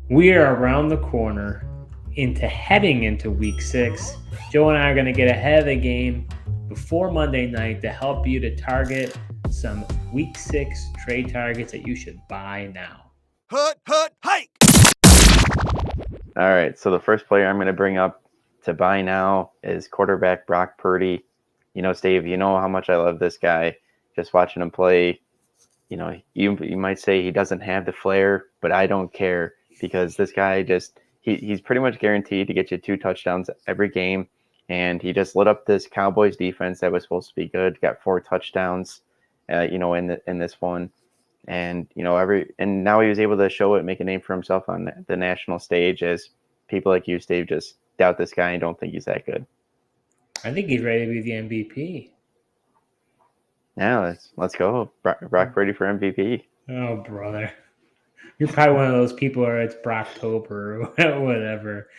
We are around the corner heading into week 6. Joe and I are going to get ahead of the game before Monday night to help you to target some week 6 trade targets that you should buy now. Hike! All right, so the first player I'm going to bring up to buy now is quarterback Brock Purdy. Steve, you know how much I love this guy. Just watching him play, you might say he doesn't have the flair, but I don't care because this guy he's pretty much guaranteed to get you 2 touchdowns every game. And he just lit up this Cowboys defense that was supposed to be good. Got 4 touchdowns, in this one. And and now he was able to show it, make a name for himself on the national stage. As people like you, Steve, just doubt this guy and don't think he's that good. I think he's ready to be the MVP. Yeah, let's go. Brock Purdy for MVP. Oh, brother. You're probably one of those people where it's Brocktober or whatever.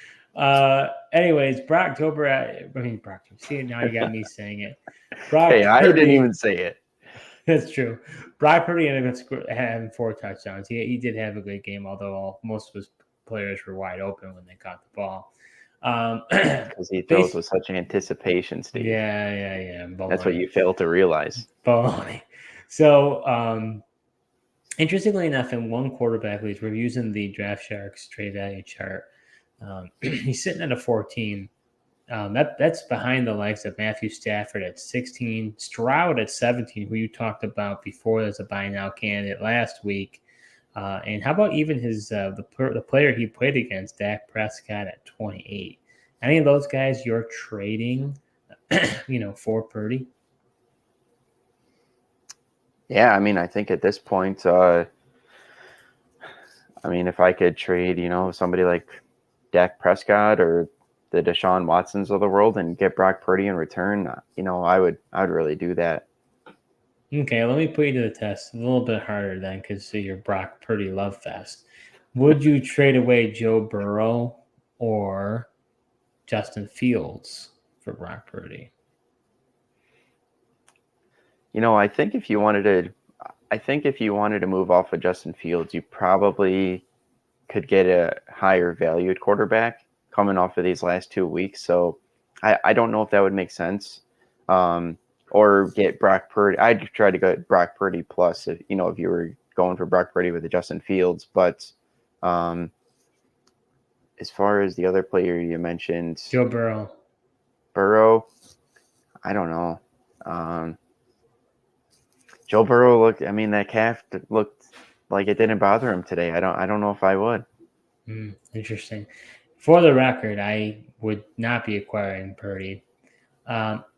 Anyways, Brocktober. See, now you got me saying it. Hey, I didn't even say it. That's true. Brock Purdy ended up having 4 touchdowns. He did have a good game, although most of his players were wide open when they caught the ball. Because he throws with such anticipation, Steve. Yeah. Baloney. That's what you fail to realize. Baloney. So, interestingly enough, in one quarterback league, we're using the Draft Sharks trade value chart. He's sitting at a 14. That's behind the likes of Matthew Stafford at 16, Stroud at 17, who you talked about before as a buy now candidate last week. And how about even his the player he played against, Dak Prescott, at 28? Any of those guys you're trading, for Purdy? Yeah, I think at this point, if I could trade, somebody like Dak Prescott or the Deshaun Watsons of the world and get Brock Purdy in return, I would really do that. Okay, let me put you to the test a little bit harder then, because you're Brock Purdy love fest. Would you trade away Joe Burrow or Justin Fields for Brock Purdy? I think if you wanted to move off of Justin Fields, you probably could get a higher valued quarterback coming off of these last 2 weeks. So I don't know if that would make sense. Or get Brock Purdy. I'd try to go Brock Purdy plus if you were going for Brock Purdy with the Justin Fields. But as far as the other player you mentioned, Joe Burrow, I don't know. Joe Burrow that calf looked like it didn't bother him today. I don't know if I would. Interesting. For the record, I would not be acquiring Purdy.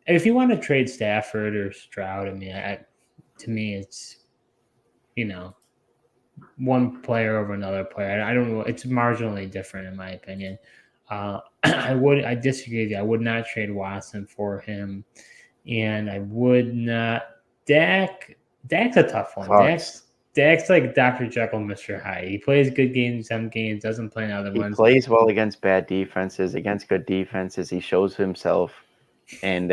If you want to trade Stafford or Stroud, to me, it's, one player over another player. I don't know. It's marginally different in my opinion. I disagree with you. I would not trade Watson for him. And I would not. Dak's a tough one. Dak's like Dr. Jekyll, Mr. Hyde. He plays good games, some games, doesn't play in other ones. He plays well against bad defenses, against good defenses. He shows himself, and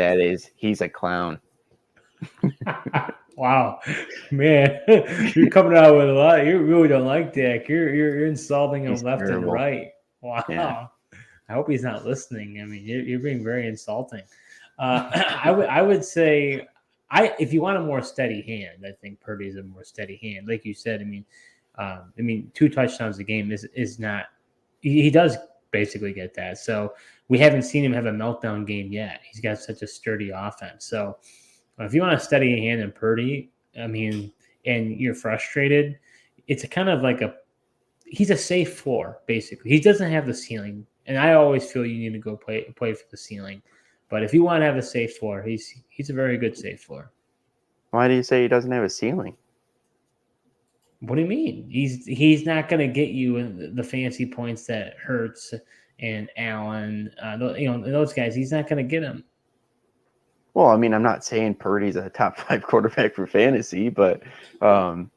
he's a clown. Wow, man, you're coming out with a lot. You really don't like Dak. You're insulting him left and right. Wow. Yeah. I hope he's not listening. You're being very insulting. I would say, if you want a more steady hand, I think Purdy's a more steady hand. Like you said, 2 touchdowns a game is not. He does basically get that. So we haven't seen him have a meltdown game yet. He's got such a sturdy offense. So if you want a steady hand in Purdy, and you're frustrated, it's a kind of like he's a safe floor, basically. He doesn't have the ceiling. And I always feel you need to go play for the ceiling. But if you want to have a safe floor, he's a very good safe floor. Why do you say he doesn't have a ceiling? What do you mean? He's not going to get you the fancy points that Hurts and Allen, those guys. He's not going to get them. Well, I'm not saying Purdy's a top 5 quarterback for fantasy, but so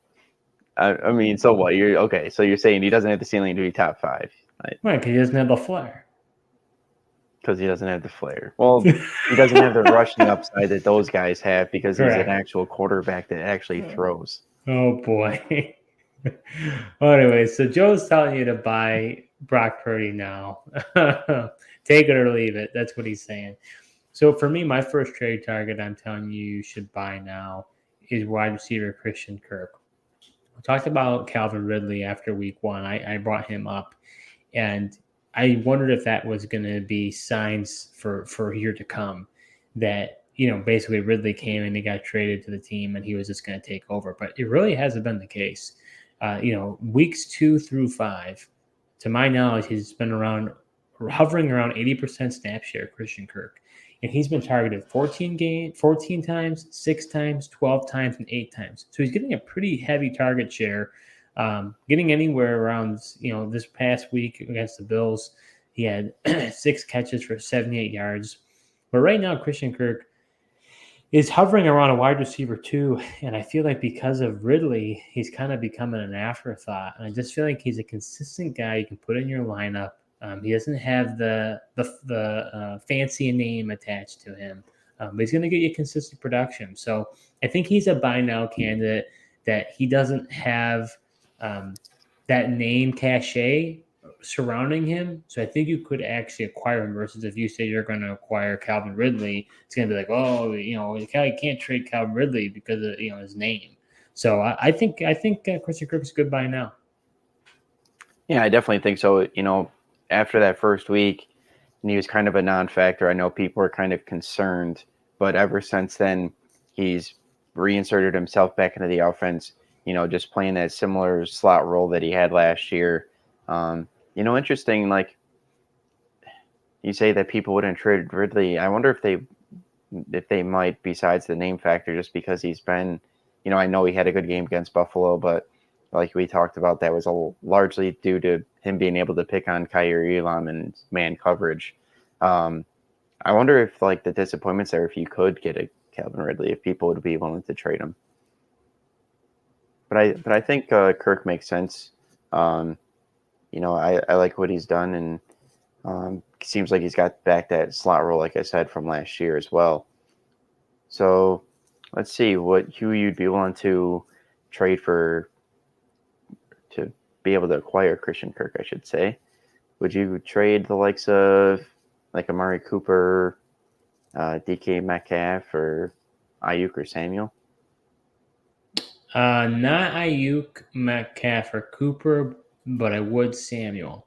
what? You're okay. So you're saying he doesn't have the ceiling to be top 5, right? Because he doesn't have the flair. Because he doesn't have the flair. Well, he doesn't have the rushing upside that those guys have because Correct. He's an actual quarterback that actually throws. Oh boy. Well, anyway, so Joe's telling you to buy Brock Purdy now. Take it or leave it. That's what he's saying. So for me, my first trade target I'm telling you should buy now is wide receiver Christian Kirk. We talked about Calvin Ridley after week one. I brought him up, and I wondered if that was going to be signs for year to come that, basically Ridley came and he got traded to the team and he was just going to take over. But it really hasn't been the case. Weeks 2 through 5, to my knowledge, he's been hovering around 80% snap share, Christian Kirk. And he's been targeted 14 times, 6 times, 12 times, and 8 times. So he's getting a pretty heavy target share, getting anywhere around, this past week against the Bills, he had 6 catches for 78 yards. But right now, Christian Kirk is hovering around a wide receiver 2, and I feel like because of Ridley, he's kind of becoming an afterthought. And I just feel like he's a consistent guy you can put in your lineup. He doesn't have the fancy name attached to him, but he's going to get you consistent production. So I think he's a buy now candidate, that he doesn't have that name cachet surrounding him. So I think you could actually acquire him, versus if you say you're going to acquire Calvin Ridley, it's going to be like, oh, you can't trade Calvin Ridley because of his name. So I think Christian Kirk is a good buy now. Yeah, I definitely think so. After that first week, and he was kind of a non-factor. I know people were kind of concerned, but ever since then, he's reinserted himself back into the offense. Just playing that similar slot role that he had last year. Interesting. Like, you say that people wouldn't trade Ridley. I wonder if they might, besides the name factor, just because he's been. I know he had a good game against Buffalo, but like we talked about, that was largely due to him being able to pick on Kaiir Elam and man coverage. I wonder if the disappointments there, if you could get a Calvin Ridley, if people would be willing to trade him. But I think Kirk makes sense. I like what he's done, and seems like he's got back that slot role, like I said, from last year as well. So let's see who you'd be willing to trade for to be able to acquire Christian Kirk, I should say. Would you trade the likes of Amari Cooper, DK Metcalf, or Ayuk or Samuel? Not Ayuk, Metcalf, or Cooper, but I would Samuel.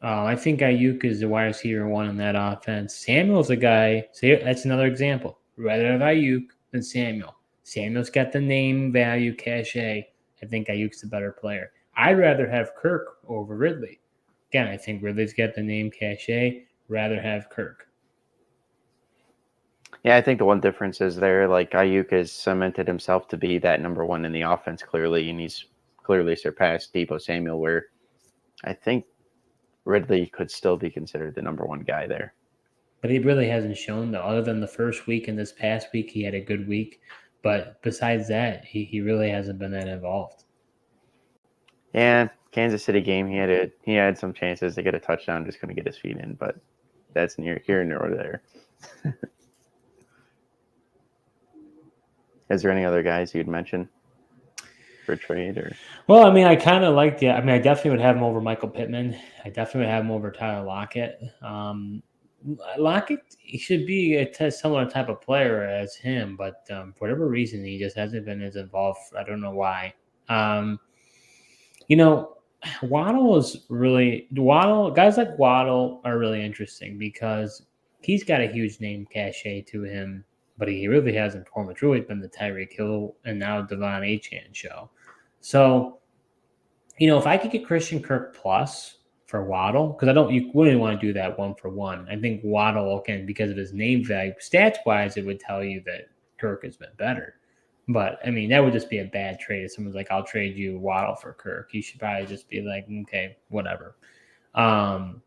I think Ayuk is the wide receiver 1 in that offense. Samuel's a guy. See, that's another example. Rather have Ayuk than Samuel. Samuel's got the name value cachet. I think Ayuk's the better player. I'd rather have Kirk over Ridley. Again, I think Ridley's got the name cachet. Rather have Kirk. Yeah, I think the one difference is there, Ayuk has cemented himself to be that number 1 in the offense clearly, and he's clearly surpassed Deebo Samuel, where I think Ridley could still be considered the number 1 guy there. But he really hasn't shown, though. Other than the first week and this past week, he had a good week. But besides that, he really hasn't been that involved. Yeah, Kansas City game, he had some chances to get a touchdown, just couldn't get his feet in, but that's here nor there. Is there any other guys you'd mention for trade? Or? Well, I kind of like I definitely would have him over Michael Pittman. I definitely would have him over Tyler Lockett. Lockett, he should be a similar type of player as him, but for whatever reason, he just hasn't been as involved. I don't know why. Waddle guys like Waddle are really interesting because he's got a huge name cachet to him, but he really hasn't performed. It's really been the Tyreek Hill and now Devon Achane show. So, if I could get Christian Kirk plus for Waddle, because you wouldn't want to do that 1-for-1. I think Waddle, again, because of his name value, stats-wise, it would tell you that Kirk has been better. But, that would just be a bad trade. If someone's like, I'll trade you Waddle for Kirk, you should probably just be like, okay, whatever. Then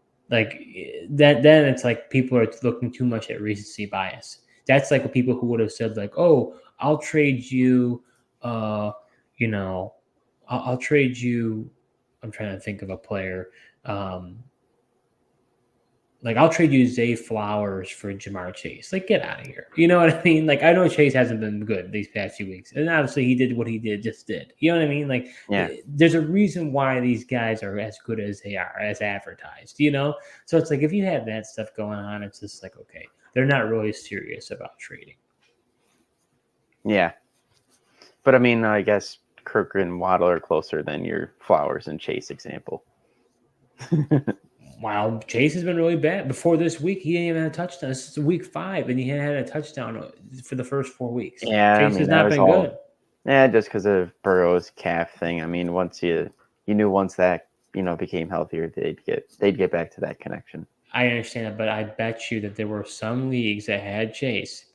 it's like people are looking too much at recency bias. That's like people who would have said like, oh, I'll trade you, I'll trade you. I'm trying to think of a player. Like, I'll trade you Zay Flowers for Jamar Chase. Like, get out of here. You know what I mean? Like, I know Chase hasn't been good these past few weeks. And obviously he did what he did. You know what I mean? Like, there's a reason why these guys are as good as they are, as advertised, you know? So it's like, if you have that stuff going on, it's just like, okay, they're not really serious about trading. Yeah. But I mean, I guess Kirk and Waddle are closer than your Flowers and Chase example. Wow, Chase has been really bad. Before this week, he didn't even have a touchdown. This is week 5, and he had a touchdown for the first 4 weeks. Yeah, Chase has not been good. Yeah, just because of Burrow's calf thing. I mean, once you knew once that became healthier, they'd get back to that connection. I understand that, but I bet you that there were some leagues that had Chase,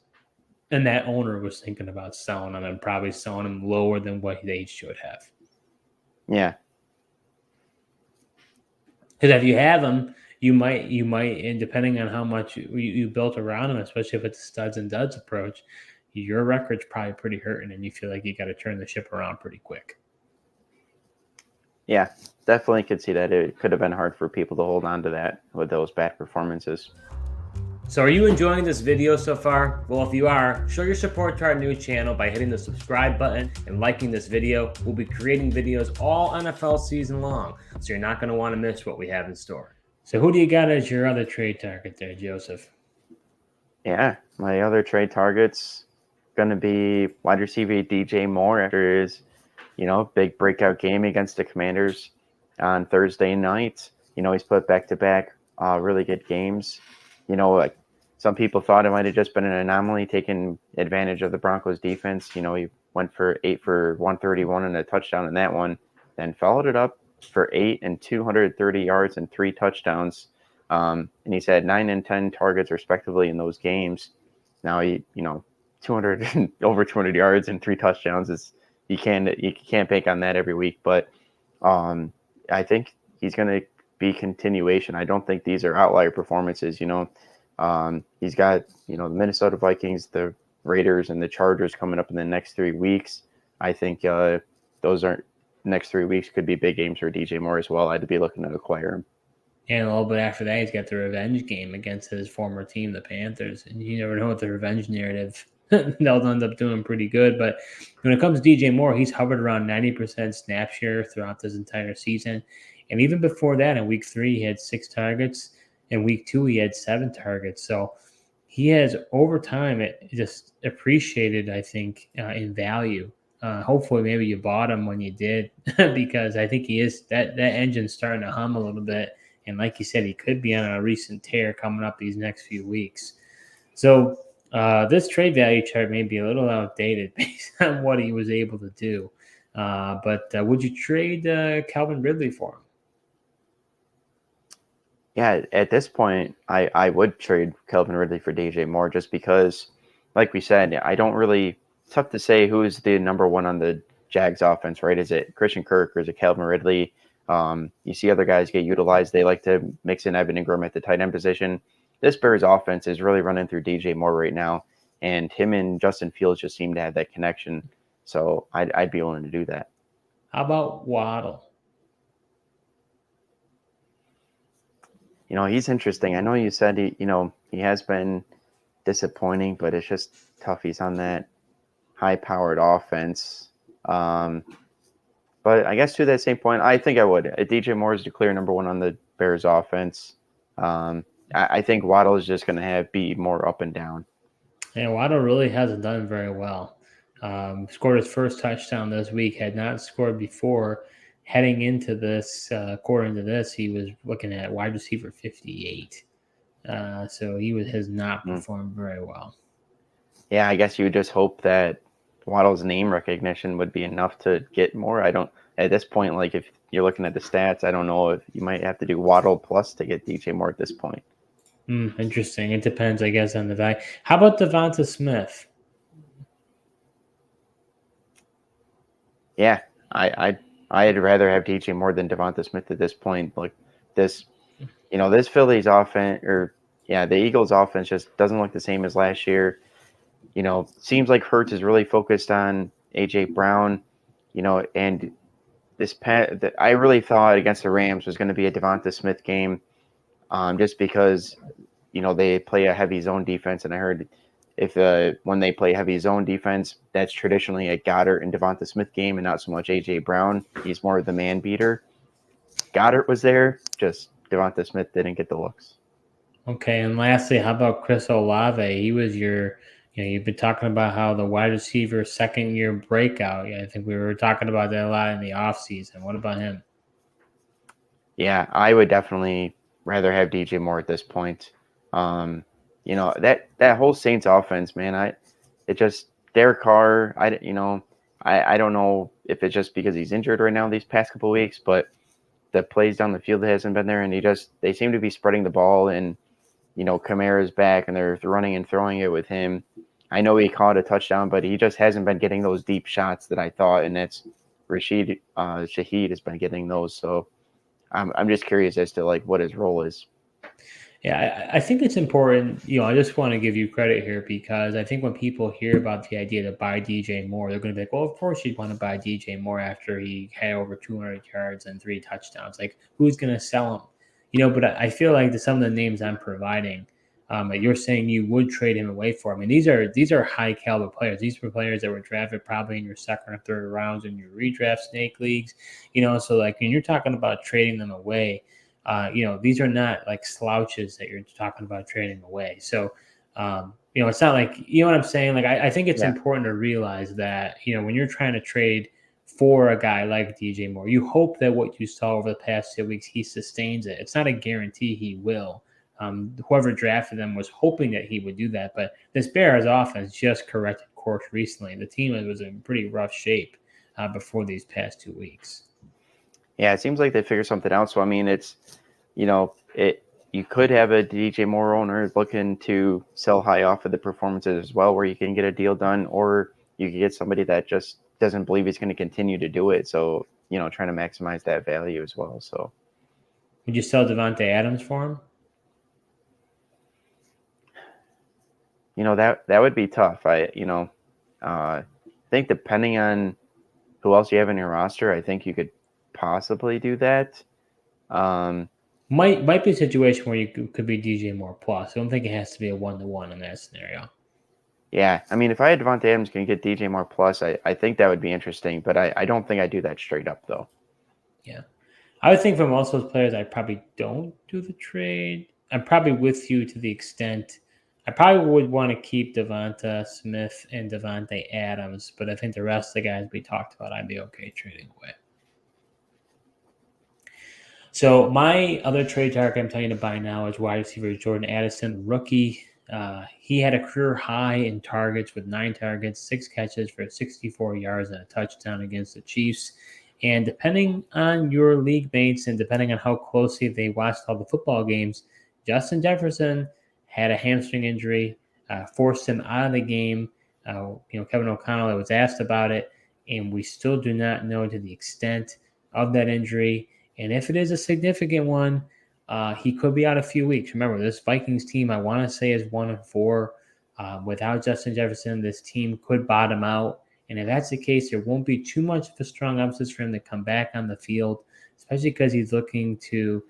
and that owner was thinking about selling him and probably selling him lower than what they should have. Yeah. Because if you have him, you might, and depending on how much you built around him, especially if it's a studs and duds approach, your record's probably pretty hurting, and you feel like you got to turn the ship around pretty quick. Yeah, definitely could see that. It could have been hard for people to hold on to that with those bad performances. So are you enjoying this video so far? Well, if you are, show your support to our new channel by hitting the subscribe button and liking this video. We'll be creating videos all NFL season long, so you're not going to want to miss what we have in store. So who do you got as your other trade target there, Joseph? Yeah, my other trade target's going to be wide receiver DJ Moore after his, big breakout game against the Commanders on Thursday night. He's put back-to-back really good games. Like some people thought it might have just been an anomaly taking advantage of the Broncos defense. He went for 8 for 131 and a touchdown in that one, then followed it up for 8 and 230 yards and 3 touchdowns. And he's had 9 and 10 targets respectively in those games. Now 200 over 200 yards and 3 touchdowns is you can't bank on that every week. But I think he's going to be continuation. I don't think these are outlier performances. He's got the Minnesota Vikings, the Raiders, and the Chargers coming up in the next 3 weeks. I think those next 3 weeks could be big games for DJ Moore as well. I'd be looking to acquire him. And a little bit after that, he's got the revenge game against his former team, the Panthers. And you never know what the revenge narrative, they'll end up doing pretty good. But when it comes to DJ Moore, he's hovered around 90% snap share throughout this entire season. And even before that, in week 3, he had 6 targets. In week 2, he had 7 targets. So he has, over time, it just appreciated, I think, in value. Hopefully, maybe you bought him when you did, because I think he is that engine's starting to hum a little bit. And like you said, he could be on a recent tear coming up these next few weeks. So this trade value chart may be a little outdated based on what he was able to do. But would you trade Calvin Ridley for him? Yeah, at this point, I would trade Calvin Ridley for DJ Moore just because, like we said, it's tough to say who is the number one on the Jags offense, right? Is it Christian Kirk or is it Calvin Ridley? You see other guys get utilized. They like to mix in Evan Ingram at the tight end position. This Bears offense is really running through DJ Moore right now, and him and Justin Fields just seem to have that connection. So I'd be willing to do that. How about Waddle? He's interesting. I know you said he has been disappointing, but it's just tough. He's on that high-powered offense. But I guess to that same point, I think I would. DJ Moore is the clear number one on the Bears offense. I think Waddle is just going to be more up and down. And Waddle really hasn't done very well. Scored his first touchdown this week, had not scored before. Heading into this, according to this, he was looking at wide receiver 58. So he has not performed very well. Yeah, I guess you would just hope that Waddle's name recognition would be enough to get more. At this point, like if you're looking at the stats, I don't know if you might have to do Waddle plus to get DJ Moore at this point. Interesting. It depends, I guess, on the value. How about Devonta Smith? Yeah, I'd rather have DJ Moore than Devonta Smith at this point. Like this Phillies offense, the Eagles offense just doesn't look the same as last year. Seems like Hurts is really focused on AJ Brown, and I really thought against the Rams was going to be a Devonta Smith game. just because, they play a heavy zone defense. And I heard when they play heavy zone defense, that's traditionally a Goddard and Devonta Smith game and not so much A.J. Brown. He's more of the man beater. Goddard was there, just Devonta Smith didn't get the looks. Okay, and lastly, how about Chris Olave? He was you've been talking about how the wide receiver second-year breakout. Yeah, I think we were talking about that a lot in the offseason. What about him? Yeah, I would definitely rather have DJ Moore at this point. That whole Saints offense, man, Derek Carr, I don't know if it's just because he's injured right now these past couple of weeks, but the plays down the field hasn't been there, and they seem to be spreading the ball, and Kamara's back, and they're running and throwing it with him. I know he caught a touchdown, but he just hasn't been getting those deep shots that I thought, and that's Shaheed has been getting those. So I'm just curious as to what his role is. Yeah, I think it's important. I just want to give you credit here because I think when people hear about the idea to buy DJ Moore, they're going to be like, well, of course you'd want to buy DJ Moore after he had over 200 yards and 3 touchdowns. Like, who's going to sell him? But I feel like some of the names I'm providing, you're saying you would trade him away for. I mean, these are high caliber players. These were players that were drafted probably in your second or third rounds in your redraft snake leagues. So when you're talking about trading them away, these are not like slouches that you're talking about trading away. So, it's not like, what I'm saying? Like, I think it's important to realize that, when you're trying to trade for a guy like DJ Moore, you hope that what you saw over the past 2 weeks, he sustains it. It's not a guarantee he will. Whoever drafted him was hoping that he would do that. But this Bears offense just corrected course recently. The team was in pretty rough shape before these past 2 weeks. Yeah, it seems like they figured something out. So, I mean, it's, you could have a DJ Moore owner looking to sell high off of the performances as well, where you can get a deal done, or you can get somebody that just doesn't believe he's going to continue to do it. So, trying to maximize that value as well. So, would you sell Devontae Adams for him? That would be tough. I think depending on who else you have in your roster, I think you could possibly do that. Might be a situation where you could be DJ Moore plus. I don't think it has to be a 1-to-1 in that scenario. Yeah, I mean, if I had Devontae Adams, can you get DJ Moore plus? I think that would be interesting, but I don't think I do that straight up though. Yeah, I would think for most of those players, I probably don't do the trade. I'm probably with you to the extent I probably would want to keep Devonta Smith and Devontae Adams, but I think the rest of the guys we talked about, I'd be okay trading away. So my other trade target I'm telling you to buy now is wide receiver Jordan Addison, rookie. He had a career high in targets with 9 targets, 6 catches for 64 yards and a touchdown against the Chiefs. And depending on your league mates and depending on how closely they watched all the football games, Justin Jefferson had a hamstring injury, forced him out of the game. Kevin O'Connell was asked about it, and we still do not know to the extent of that injury. And if it is a significant one, he could be out a few weeks. Remember, this Vikings team, I want to say, is 1-4. Without Justin Jefferson, this team could bottom out. And if that's the case, there won't be too much of a strong emphasis for him to come back on the field, especially because he's looking to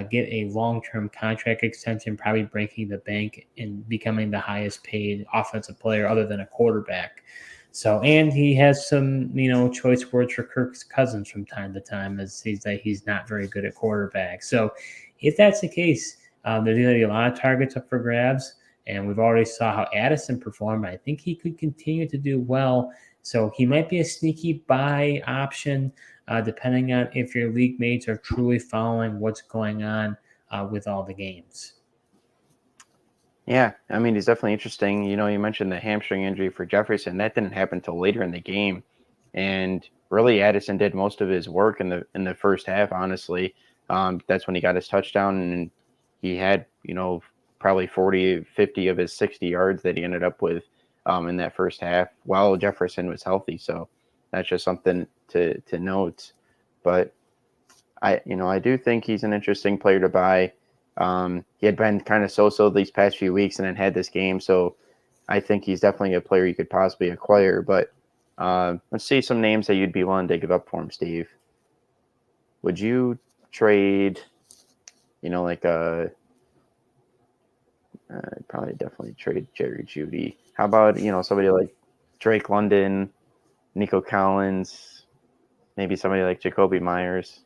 get a long-term contract extension, probably breaking the bank and becoming the highest paid offensive player other than a quarterback. So, and he has some, choice words for Kirk's Cousins from time to time, as he's not very good at quarterback. So, if that's the case, there's going to be a lot of targets up for grabs, and we've already saw how Addison performed. I think he could continue to do well. So, he might be a sneaky buy option, depending on if your league mates are truly following what's going on with all the games. Yeah, I mean, he's definitely interesting. You mentioned the hamstring injury for Jefferson. That didn't happen until later in the game. And really, Addison did most of his work in the first half, honestly. That's when he got his touchdown, and he had, probably 40, 50 of his 60 yards that he ended up with in that first half while Jefferson was healthy. So that's just something to note. But I do think he's an interesting player to buy. He had been kind of so-so these past few weeks and then had this game. So I think he's definitely a player you could possibly acquire. But let's see some names that you'd be willing to give up for him, Steve. Would you trade, like a I'd probably definitely trade Jerry Jeudy. How about, somebody like Drake London, Nico Collins, maybe somebody like Jacoby Myers?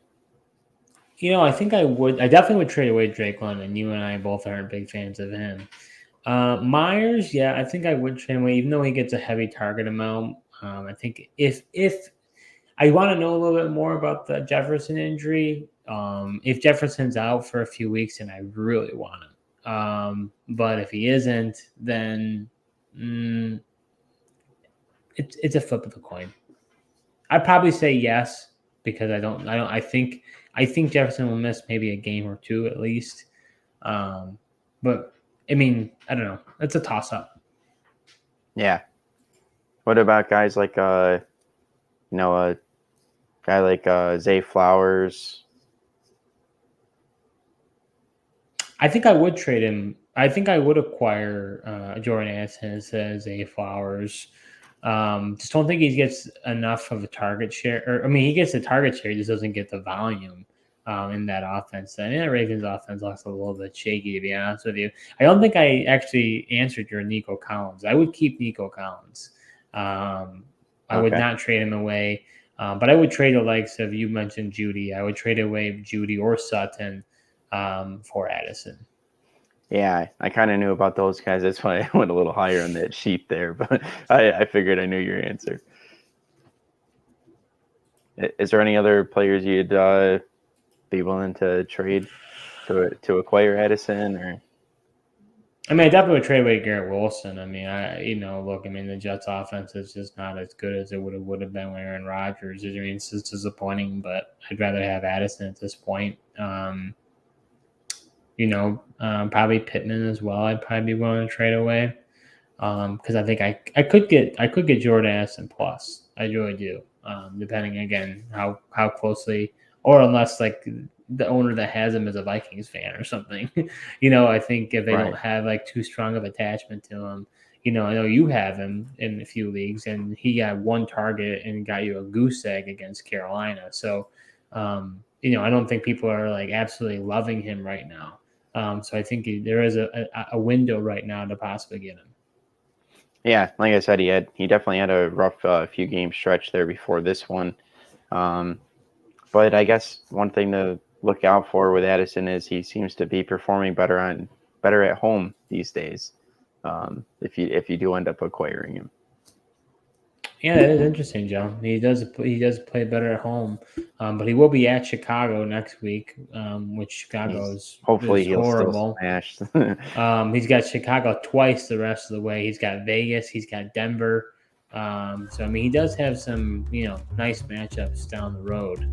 I think I would. I definitely would trade away Drake London. You and I both aren't big fans of him. Myers, yeah, I think I would trade away, even though he gets a heavy target amount. I think if I want to know a little bit more about the Jefferson injury, if Jefferson's out for a few weeks, and I really want him. But if he isn't, then it's a flip of the coin. I'd probably say yes because I think Jefferson will miss maybe a game or two at least. But I mean, I don't know. It's a toss up. Yeah. What about guys like a guy like Zay Flowers? I think I would trade him. I think I would acquire Jordan Addison as Zay Flowers. Just don't think he gets enough of a target share. He gets the target share. He just doesn't get the volume in that offense. I mean, that Ravens offense looks a little bit shaky, to be honest with you. I don't think I actually answered your Nico Collins. I would keep Nico Collins. I would not trade him away. But I would trade the likes of, you mentioned Jeudy. I would trade away Jeudy or Sutton for Addison. Yeah, I kind of knew about those guys. That's why I went a little higher on that sheet there, but I figured I knew your answer. Is there any other players you'd be willing to trade to acquire Addison? Or I definitely would trade away Garrett Wilson. The Jets offense is just not as good as it would have been with Aaron Rodgers. It's just disappointing, but I'd rather have Addison at this point. Probably Pittman as well. I'd probably be willing to trade away because I think I could get Jordan Addison plus. I really do, depending again how closely, or unless like the owner that has him is a Vikings fan or something. I think if they don't have like too strong of attachment to him, I know you have him in a few leagues and he got one target and got you a goose egg against Carolina. So, I don't think people are like absolutely loving him right now. So I think there is a window right now to possibly get him. Yeah, like I said, he definitely had a rough few game stretch there before this one. But I guess one thing to look out for with Addison is he seems to be performing better at home these days. If you do end up acquiring him. Yeah, that is interesting, Joe. He does play better at home, but he will be at Chicago next week, which Chicago is horrible. Still smash. He's got Chicago twice the rest of the way. He's got Vegas. He's got Denver. He does have some nice matchups down the road,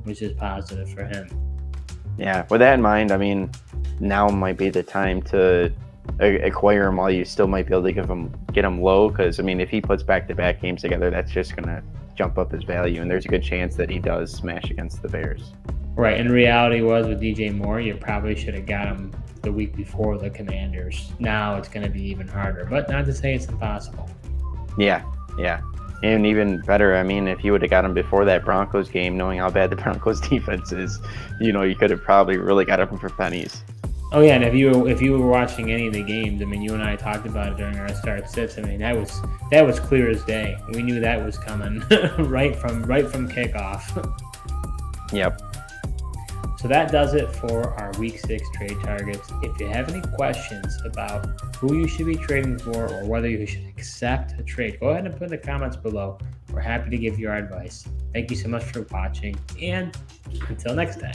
which is positive for him. Yeah, with that in mind, now might be the time to acquire him while you still might be able to get him low, because if he puts back-to-back games together, that's just gonna jump up his value, and there's a good chance that he does smash against the Bears. Right, and reality was with DJ Moore, you probably should have got him the week before the Commanders. Now it's going to be even harder, but not to say it's impossible. Yeah, and even better, if you would have got him before that Broncos game, knowing how bad the Broncos defense is, you could have probably really got him for pennies. Oh yeah, and if you were watching any of the games, you and I talked about it during our start sits. That was clear as day. We knew that was coming right from kickoff. Yep. So that does it for our Week 6 trade targets. If you have any questions about who you should be trading for or whether you should accept a trade, go ahead and put in the comments below. We're happy to give you our advice. Thank you so much for watching, and until next time.